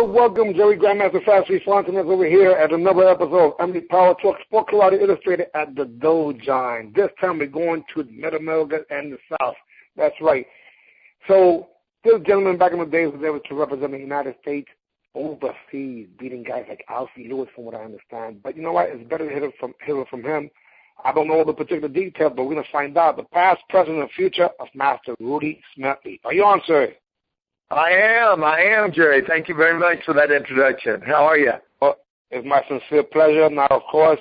welcome Jerry Grandmaster Fast Responsiveness over here at another episode of Emily Power Talk Sport Karate Illustrated at the Dojine. This time we're going to the Mid-America and the South. That's right. So this gentleman back in the days was able to represent the United States overseas, beating guys like Alfie Lewis from what I understand. But you know what? It's better to hear it from him. I don't know all the particular details, but we're going to find out the past, present, and future of Master Rudy Smedly. Are you on, sir? I am, Jerry. Thank you very much for that introduction. How are you? Well, it's my sincere pleasure. Now, of course,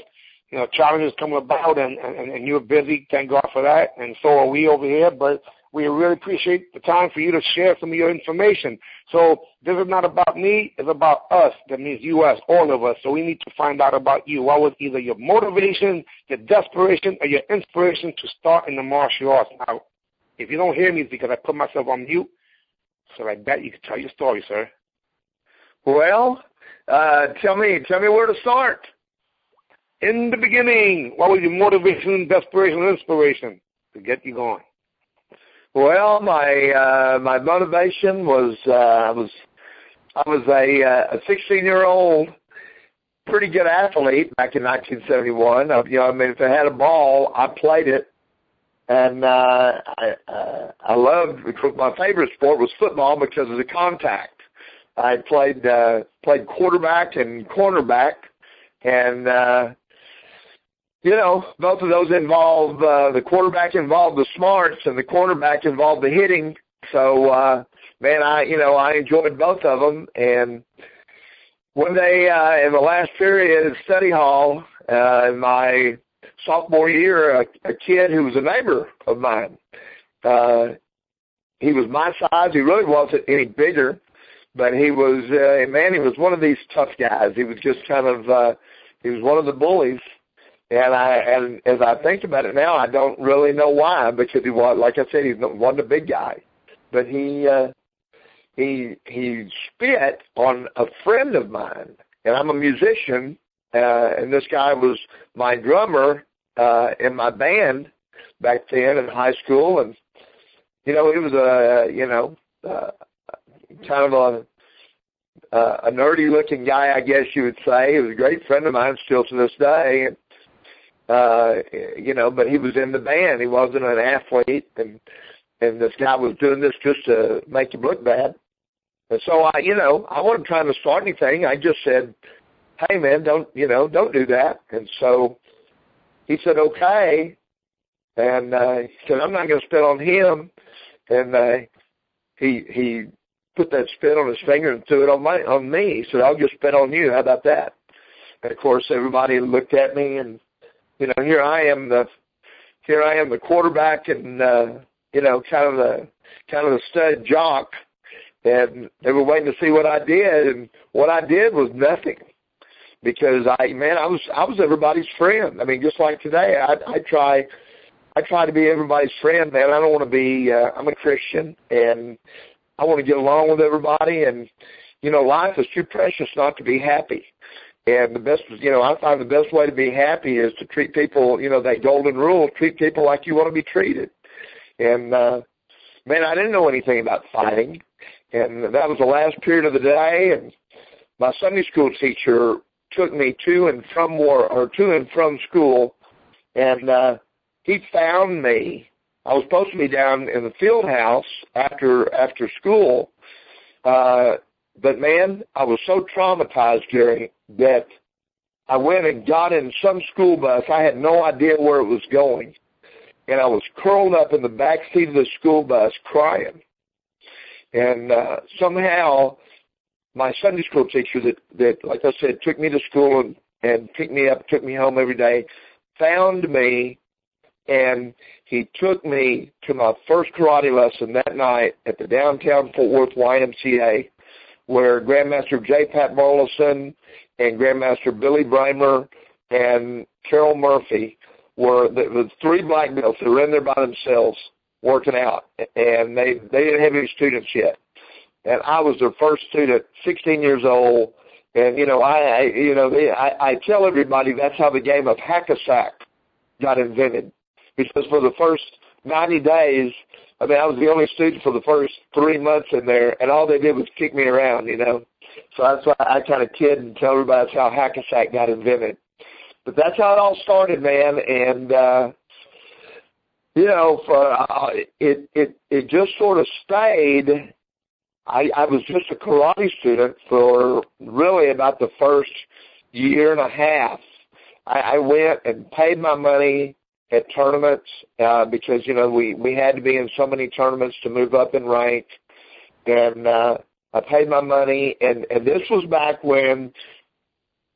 you know, challenges come about, and you're busy. Thank God for that, and so are we over here. But we really appreciate the time for you to share some of your information. So this is not about me. It's about us. That means you, us, all of us. So we need to find out about you. What was either your motivation, your desperation, or your inspiration to start in the martial arts? Now, if you don't hear me, it's because I put myself on mute. So I bet you can tell your story, sir. Well, tell me where to start. In the beginning, what was your motivation, desperation, and inspiration to get you going? Well, my motivation was I was a 16-year-old pretty good athlete back in 1971. If I had a ball, I played it. And I loved, my favorite sport was football because of the contact. I played quarterback and cornerback, and both of those involve the quarterback involved the smarts and the cornerback involved the hitting. So I enjoyed both of them. And one day in the last period at study hall, in my sophomore year, a kid who was a neighbor of mine. He was my size. He really wasn't any bigger, but he was, he was one of these tough guys. He was just kind of, he was one of the bullies. And as I think about it now, I don't really know why, because he was, like I said, he wasn't a big guy, but he spit on a friend of mine, and I'm a musician. And this guy was my drummer in my band back then in high school, and he was kind of a nerdy-looking guy, I guess you would say. He was a great friend of mine still to this day, and but he was in the band. He wasn't an athlete, and this guy was doing this just to make him look bad. And so I wasn't trying to start anything. I just said, hey, man, don't do that. And so he said, okay. And he said, I'm not going to spit on him. And he put that spit on his finger and threw it on me. He said, I'll just spit on you. How about that? And, of course, everybody looked at me, and, here I am the quarterback and, kind of the stud jock. And they were waiting to see what I did. And what I did was nothing. Because I was everybody's friend. I mean, just like today, I try to be everybody's friend, man. I don't want to be. I'm a Christian, and I want to get along with everybody. And life is too precious not to be happy. And the best, I find the best way to be happy is to treat people. That golden rule: treat people like you want to be treated. And man, I didn't know anything about fighting, and that was the last period of the day. And my Sunday school teacher took me to and from school, and he found me. I was supposed to be down in the field house after school, but man, I was so traumatized, Jerry, that I went and got in some school bus. I had no idea where it was going, and I was curled up in the back seat of the school bus crying, and somehow my Sunday school teacher that, like I said, took me to school and picked me up, took me home every day, found me, and he took me to my first karate lesson that night at the downtown Fort Worth YMCA, where Grandmaster J. Pat Burleson and Grandmaster Billy Breimer and Carol Murphy there was 3 black belts that were in there by themselves working out, and they didn't have any students yet. And I was their first student, 16 years old. And, I tell everybody that's how the game of hack-a-sack got invented. Because for the first 90 days, I was the only student for the first 3 months in there, and all they did was kick me around, So that's why I kind of kid and tell everybody that's how Hackensack got invented. But that's how it all started, man. And, it just sort of stayed. I was just a karate student for really about the first year and a half. I went and paid my money at tournaments because, we had to be in so many tournaments to move up in rank. And I paid my money, and this was back when,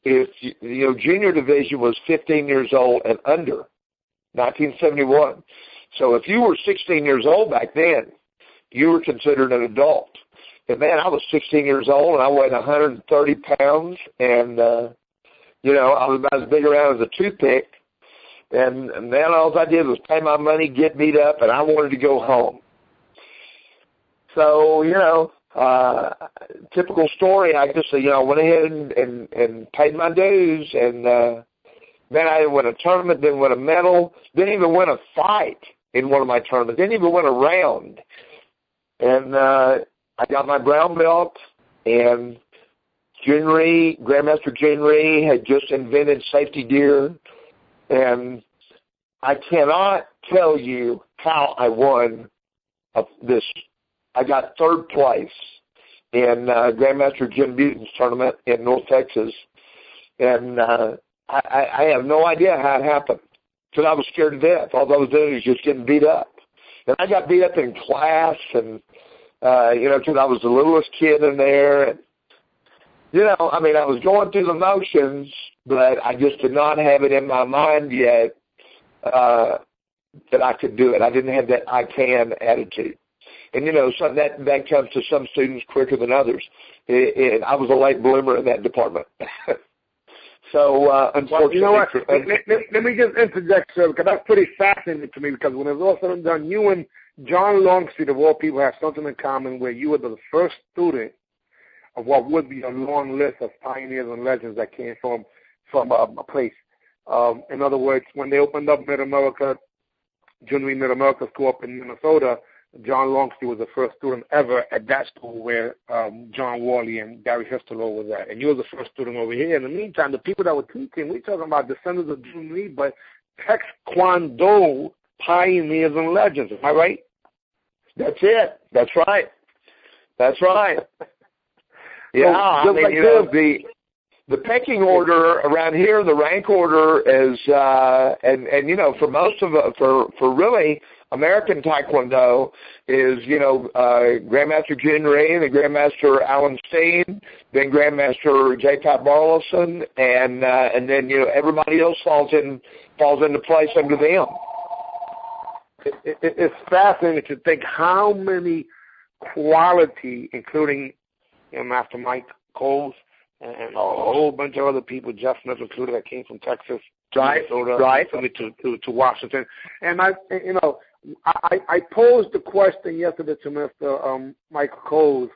junior division was 15 years old and under, 1971. So if you were 16 years old back then, you were considered an adult. And, man, I was 16 years old, and I weighed 130 pounds, and, I was about as big around as a toothpick. And then all I did was pay my money, get beat up, and I wanted to go home. So, typical story, I just, went ahead and paid my dues, and then I didn't win a tournament, didn't win a medal, didn't even win a fight in one of my tournaments, didn't even win a round. And I got my brown belt, and Grandmaster Dojine had just invented safety gear, and I cannot tell you how I won this. I got third place in Grandmaster Jim Buten's tournament in North Texas, and I have no idea how it happened because I was scared to death. All I was doing was just getting beat up. And I got beat up in class, and, because I was the littlest kid in there. And, I was going through the motions, but I just did not have it in my mind yet that I could do it. I didn't have that I can attitude. And, so that comes to some students quicker than others. And I was a late bloomer in that department. So, unfortunately. Well, you know what? Let me just interject, sir, because that's pretty fascinating to me, because when it was all said and done, you and John Longstreet, of all people, have something in common where you were the first student of what would be a long list of pioneers and legends that came from a place. In other words, when they opened up Mid-America, Junior Mid-America School up in Minnesota, John Longstreet was the first student ever at that school where John Worley and Gary Histolo was at. And you were the first student over here. In the meantime, the people that were teaching, we're talking about descendants of June Lee, but Taekwondo pioneers and legends. Am I right? That's it. That's right. That's right. Yeah, so, the pecking order around here, the rank order is, for most of it, for really American Taekwondo is, Grandmaster Jin Ray, then Grandmaster Alan Steen, then Grandmaster J. Pat Barlowson, and then, everybody else falls into place under them. It's fascinating to think how many quality, including Master Mike Coles, and a whole bunch of other people, Jeff Smith included, that came from Texas, Minnesota, right, to Washington. And I posed the question yesterday to Mr. Michael Coles,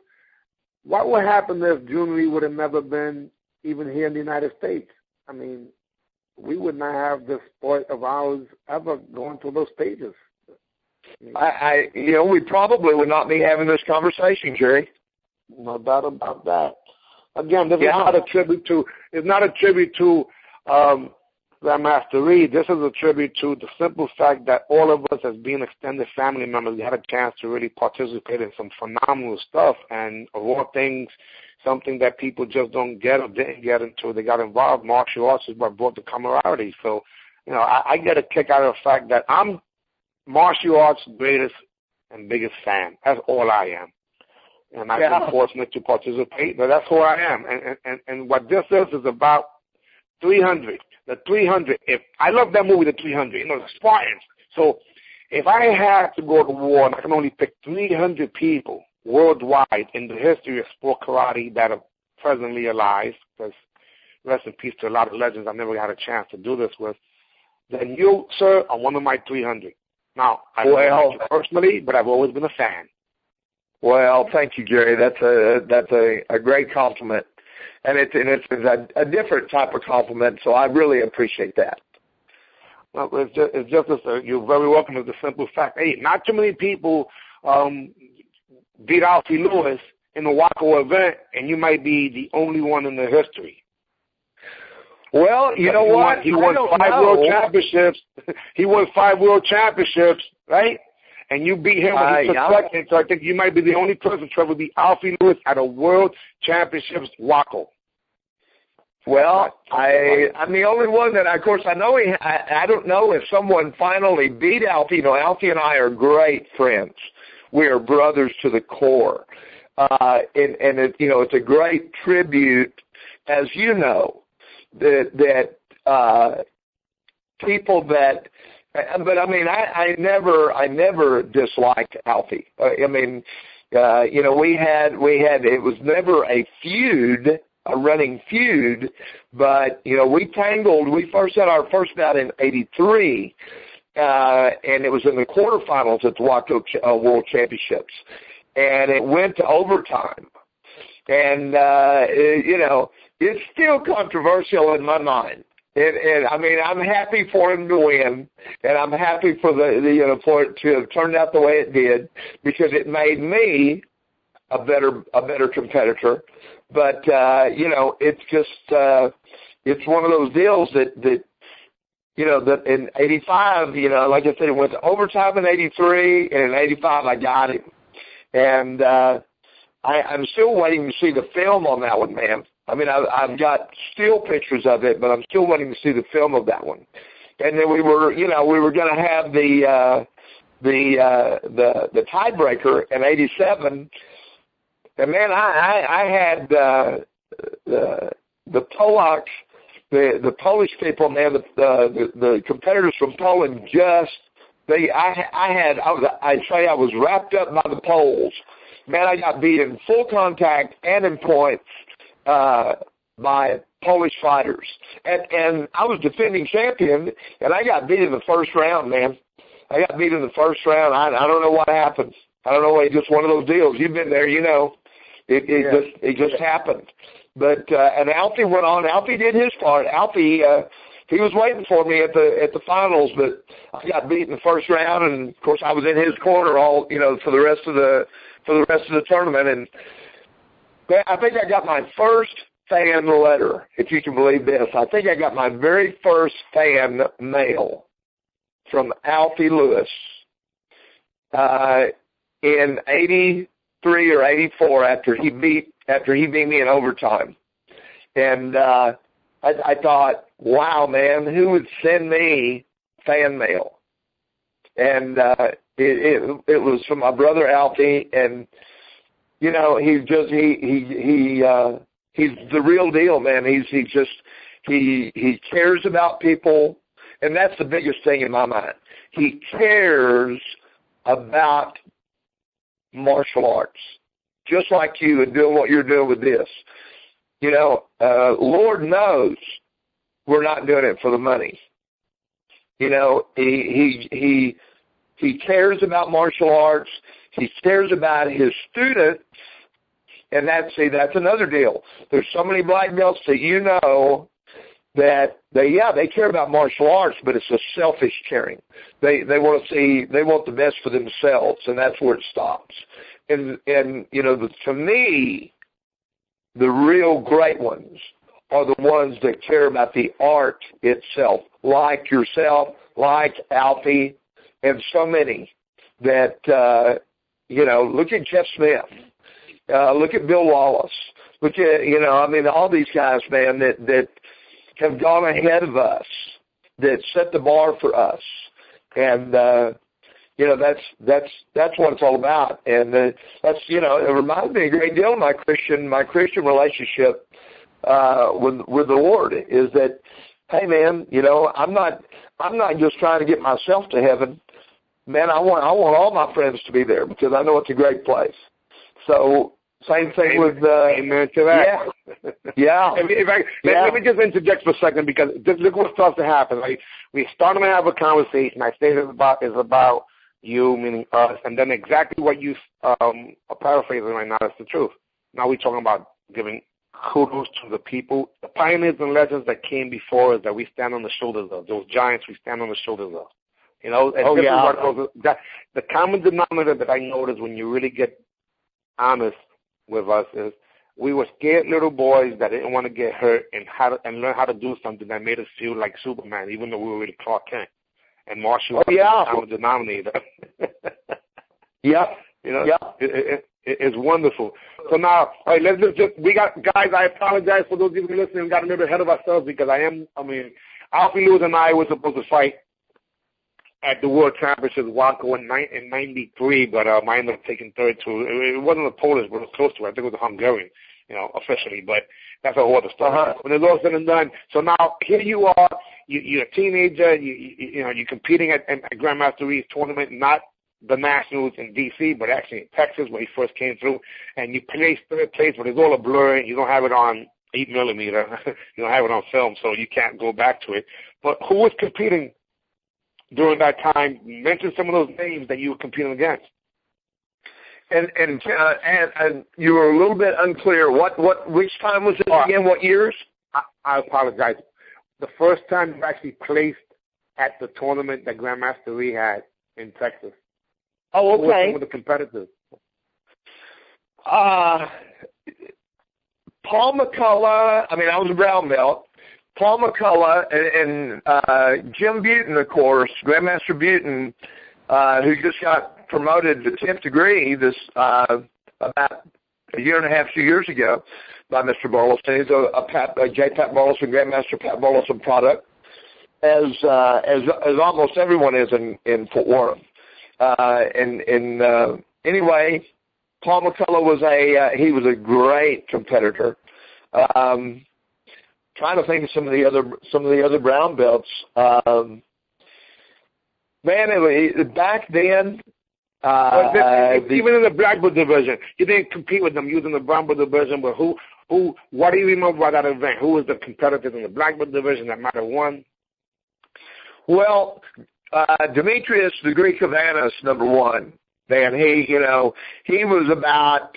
what would happen if June Lee would have never been even here in the United States? I mean, we would not have this sport of ours ever going through those stages. We probably would not be having this conversation, Jerry. No doubt about that. Again, this is not a tribute to. It's not a tribute to Grandmaster Reed. This is a tribute to the simple fact that all of us, as being extended family members, had a chance to really participate in some phenomenal stuff. And of all things, something that people just don't get or didn't get until they got involved. Martial arts is what brought the camaraderie. So, I get a kick out of the fact that I'm martial arts' greatest and biggest fan. That's all I am. And I've been fortunate to participate, but that's who I am. And what this is about 300. The 300. If I love that movie, The 300. The Spartans. So if I had to go to war, and I can only pick 300 people worldwide in the history of sport karate that are presently alive, because rest in peace to a lot of legends I never had a chance to do this with, then you, sir, are one of my 300. Now, I don't know you personally, but I've always been a fan. Well, thank you, Jerry. That's a great compliment, and it's a different type of compliment. So I really appreciate that. Well, it's just you're very welcome to the simple fact. Hey, not too many people beat Alfie Lewis in the Waco event, and you might be the only one in the history. Well, you know what? He won 5 world championships. He won 5 world championships, right? And you beat him when he took second. So I think you might be the only person to ever beat Alfie Lewis at a world championships Waco. Well, I'm the only one that, of course, I know I don't know if someone finally beat Alfie. You know, Alfie and I are great friends. We are brothers to the core. And it, you know, it's a great tribute, as you know, that people that, but I mean, I never disliked Alfie. I mean, you know, we had, it was never a feud, a running feud, but, you know, we tangled. We first had our first bout in '83, and it was in the quarterfinals at the Waco World Championships, and it went to overtime. And, you know, it's still controversial in my mind. And I mean, I'm happy for him to win, and I'm happy for you know, for it to have turned out the way it did, because it made me a better competitor. But you know, it's just it's one of those deals that you know, that in '85, you know, like I said, it went to overtime in '83, and in '85 I got him, and I'm still waiting to see the film on that one, man. I mean, I've got still pictures of it, but I'm still waiting to see the film of that one. And then we were going to have the tiebreaker in '87. And man, I had the Polacks, the Polish people, man, the competitors from Poland. I was wrapped up by the poles. Man, I got beat in full contact and in points by Polish fighters. And I was defending champion, and I got beat in the first round, man. I got beat in the first round. I don't know what happened. I don't know. It's just one of those deals. You've been there, you know. It just happened. But and Alfie went on. Alfie did his part. Alfie he was waiting for me at the finals, but I got beat in the first round, and of course I was in his corner all, you know, for the rest of the tournament. And I think I got my first fan letter, if you can believe this. I think I got my very first fan mail from Alfie Lewis in '83 or '84 after he beat me in overtime. And I thought, wow, man, who would send me fan mail? And it was from my brother Alfie, and you know, he's the real deal, man. He cares about people, and that's the biggest thing in my mind. He cares about martial arts, just like you, and doing what you're doing with this. You know, Lord knows we're not doing it for the money. You know, he cares about martial arts. He cares about his students, and that's another deal. There's so many black belts that you know that they care about martial arts, but it's a selfish caring. They want the best for themselves, and that's where it stops. And you know, to me, the real great ones are the ones that care about the art itself, like yourself, like Alfie, and so many that, you know, look at Jeff Smith, look at Bill Wallace, look at, you know, I mean, all these guys, man, that have gone ahead of us, that set the bar for us. And, you know, that's what it's all about. And that's, you know, it reminds me a great deal of my Christian relationship with the Lord, is that, hey man, you know, I'm not just trying to get myself to heaven. Man, I want all my friends to be there, because I know it's a great place. So same thing with amen to that. Yeah. Let me just interject for a second, because look what starts to happen. Like, we start to have a conversation. I say this is about you, meaning us, and then exactly what you are paraphrasing right now is the truth. Now we're talking about giving kudos to the people, the pioneers and legends that came before us, that we stand on the shoulders of. Those giants we stand on the shoulders of. You know, and the common denominator that I notice when you really get honest with us is we were scared little boys that didn't want to get hurt and learn how to do something that made us feel like Superman, even though we were really Clark Kent. And martial arts is the common denominator. Yeah. You know, it's wonderful. So now, all right, we got, guys, I apologize for those of you listening. We got a little bit ahead of ourselves because Alfie Lewis and I were supposed to fight at the World Championships Waco in 93, but I ended up taking third to, it wasn't a Polish, but it was close to it. I think it was a Hungarian, officially, but that's a whole other story. When it's all said and done, so now here you are, you're a teenager, you're competing at Grandmaster Reed's tournament, not the Nationals in D.C., but actually in Texas where he first came through, and you placed third place, but it's all a blur. You don't have it on 8 millimeter. You don't have it on film, so you can't go back to it. But who was competing during that time? Mention some of those names that you were competing against. And you were a little bit unclear. Which time was it again? What years? I apologize. The first time you actually placed at the tournament that Grandmaster Reed had in Texas. Oh, okay. Who were some of the competitors? Paul McCullough. I was a brown belt. Paul McCullough and Jim Buten, of course, Grandmaster Buten, who just got promoted to 10th degree about a year and a half, 2 years ago by Mr. Burleson. He's a J. Pat Burleson, Grandmaster Pat Burleson product, as almost everyone is in Fort Worth. Anyway, Paul McCullough was a great competitor. Trying to think of some of the other brown belts. Back then. Even in the black belt division, you didn't compete with them using the brown belt division. But what do you remember about that event? Who was the competitors in the black belt division that might have won? Well, Demetrius, the Greek of Anos, number one. Man, he was about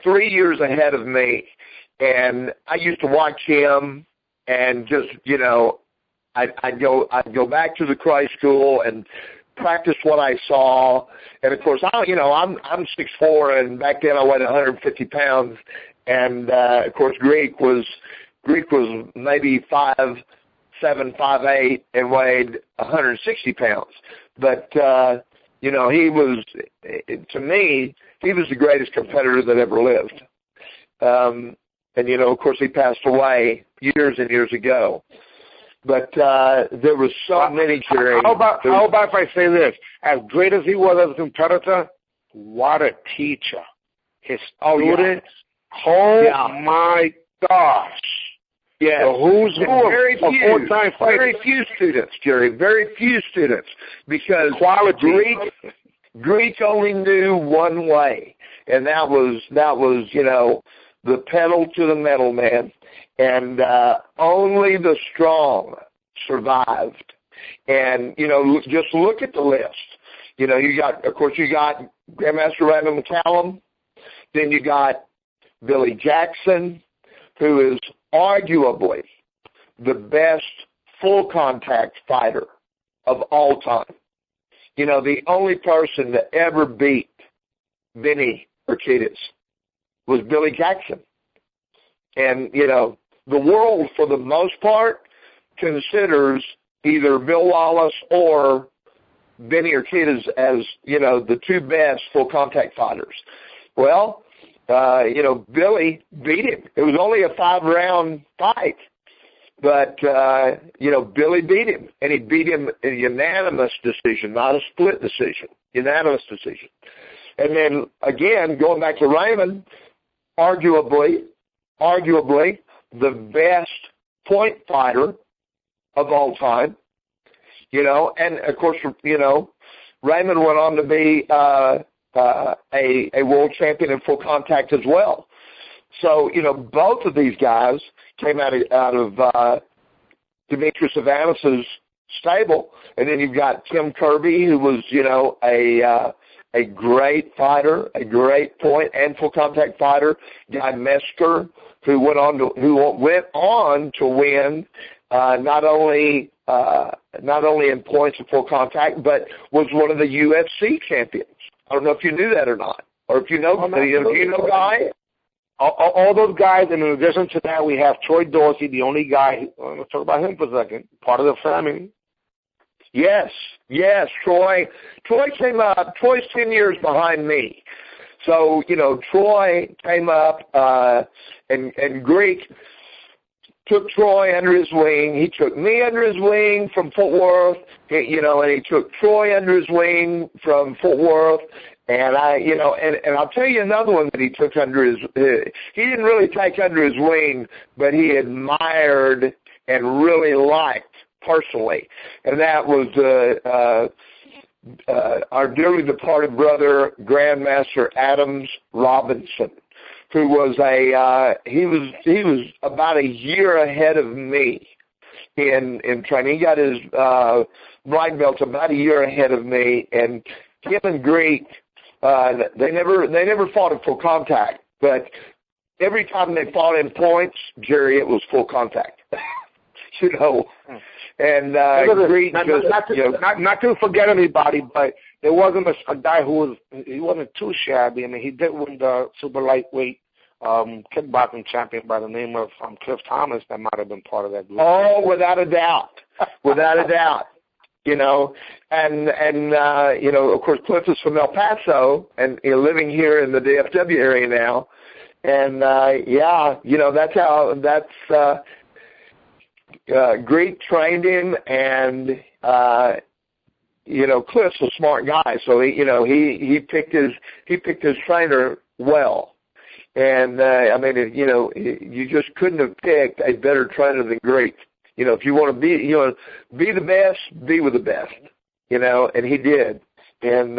3 years ahead of me, and I used to watch him, and just I'd go back to the Christ School and practice what I saw, and of course I'm 6'4", and back then I weighed 150 pounds, and of course Greek was maybe 5'7", 5'8", and weighed 160 pounds. But he was, to me, he was the greatest competitor that ever lived. And of course he passed away years and years ago. But there were so many, Jerry. How about if I say this? As great as he was as a competitor, what a teacher. His students, my gosh. Yeah. The who's who of full-time fighters. Very few students, Jerry. Very few students. Because Greek only knew one way, and that was the pedal to the metal, man. And only the strong survived. And, just look at the list. You got Grandmaster Raymond McCallum. Then you got Billy Jackson, who is arguably the best full-contact fighter of all time. The only person that ever beat Benny Urquidez was Billy Jackson. And, the world, for the most part, considers either Bill Wallace or Benny Urquidez as, the two best full-contact fighters. Well, Billy beat him. It was only a 5-round fight. But, Billy beat him. And he beat him in a unanimous decision, not a split decision. Unanimous decision. And then, again, going back to Raymond, arguably the best point fighter of all time, and of course, Raymond went on to be a world champion in full contact as well. So, both of these guys came out of Demetrius Avanos's stable, and then you've got Tim Kirby, who was, a great fighter, a great point and full contact fighter. Guy Mesker, who went on to win not only in points and full contact, but was one of the UFC champions. I don't know if you knew that or not. Or if you know, Guy? All those guys, and in addition to that, we have Troy Dorsey, the only guy. Let's talk about him for a second. Part of the family. Yes, Troy. Troy came up. Troy's 10 years behind me. So, Troy came up, and Greek took Troy under his wing. He took me under his wing from Fort Worth, and he took Troy under his wing from Fort Worth. And and I'll tell you another one that he took under his, he didn't really take under his wing, but he admired and really liked personally. And that was, our dearly departed brother, Grandmaster Adams Robinson, who was he was about a year ahead of me in training. He got his black belt about a year ahead of me, and him and Greek, they never fought at full contact, but every time they fought in points, Jerry, it was full contact. And Greek not to forget anybody, but there wasn't a guy he wasn't too shabby. I mean, he did win the super lightweight kickboxing champion by the name of Cliff Thomas. That might have been part of that group. Oh, without a doubt, without a doubt. And of course, Cliff is from El Paso and living here in the DFW area now. And Greek trained him, and Cliff's a smart guy, so he picked his trainer well. And you just couldn't have picked a better trainer than Greek. If you want to be the best, be with the best. And he did. And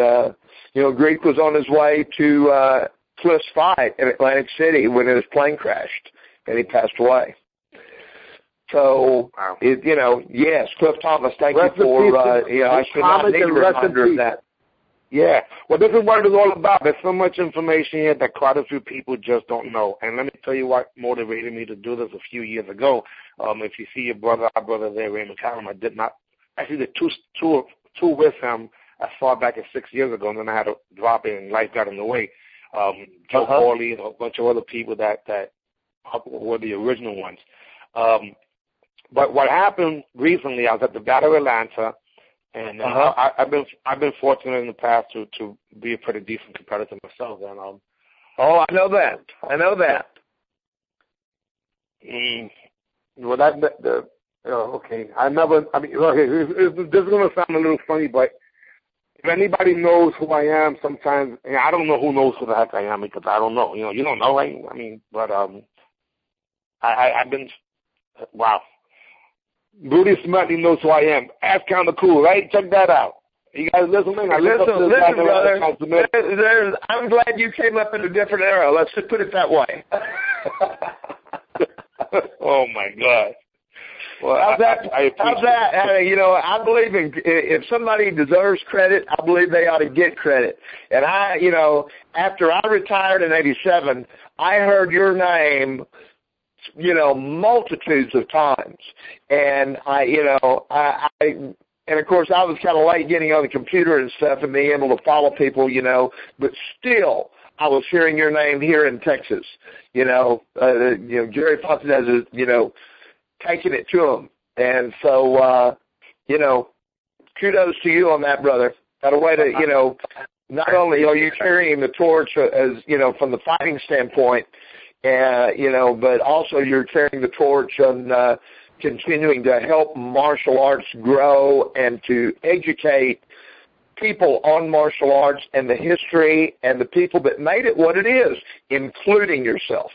Greek was on his way to Cliff's fight in Atlantic City when his plane crashed, and he passed away. So, wow. Yes, Cliff Thomas, thank you for, I should not need a reminder of that. Yeah. Well, this is what it's all about. There's so much information here that quite a few people just don't know. And let me tell you what motivated me to do this a few years ago. If you see our brother there, Ray McCallum, I did not, actually did two with him as far back as 6 years ago, and then I had to drop it and life got in the way. Joe Corley and a bunch of other people that were the original ones. But what happened recently, I was at the Battle of Atlanta, and I've been fortunate in the past to be a pretty decent competitor myself. And I know that. Well, okay. This is going to sound a little funny, but if anybody knows who I am, sometimes I don't know who knows who the heck I am because I don't know. You don't know, right? I mean, but I've been wow. Rudy Smedly knows who I am. That's kind of cool, right? Check that out. You guys listening? Listen, brother. I'm glad you came up in a different era. Let's just put it that way. Oh my God. Well, how's that? I believe if somebody deserves credit, I believe they ought to get credit. And after I retired in '87, I heard your name multitudes of times. And and of course I was kind of late getting on the computer and stuff and being able to follow people, but still I was hearing your name here in Texas, Jerry Fontanez is, taking it to him. And so, kudos to you on that, brother. Got a way to, not only are you carrying the torch as, from the fighting standpoint, but also you're carrying the torch on continuing to help martial arts grow and to educate people on martial arts and the history and the people that made it what it is, including yourself.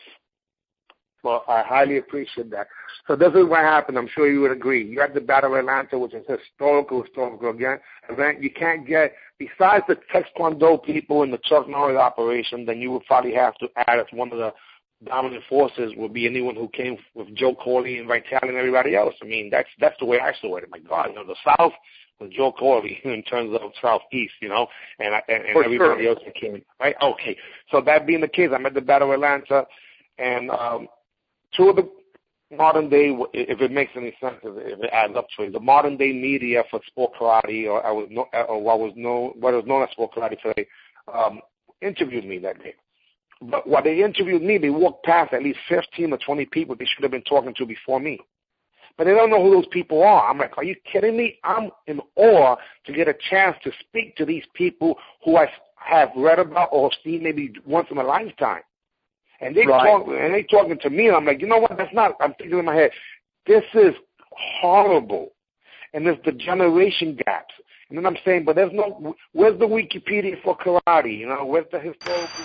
Well, I highly appreciate that. So this is what happened. I'm sure you would agree. You had the Battle of Atlanta, which is historical event. You can't get, besides the Taekwondo people in the Chuck Norris operation, then you would probably have to add as one of the dominant forces would be anyone who came with Joe Corley and Vitale and everybody else. I mean, that's the way I saw it. My God, the South was Joe Corley in terms of Southeast, and everybody else that came in, right? Okay. So that being the case, I'm at the Battle of Atlanta, and two of the modern day, if it makes any sense, if it adds up to it, the modern day media for sport karate, or what is known as sport karate today, interviewed me that day. But while they interviewed me, they walked past at least 15 or 20 people they should have been talking to before me. But they don't know who those people are. I'm like, are you kidding me? I'm in awe to get a chance to speak to these people who I have read about or seen maybe once in a lifetime. And they talking to me, and I'm like, you know what? That's not. I'm thinking in my head, this is horrible, and there's the generation gaps. And then I'm saying, but there's no. Where's the Wikipedia for karate? You know, where's the historical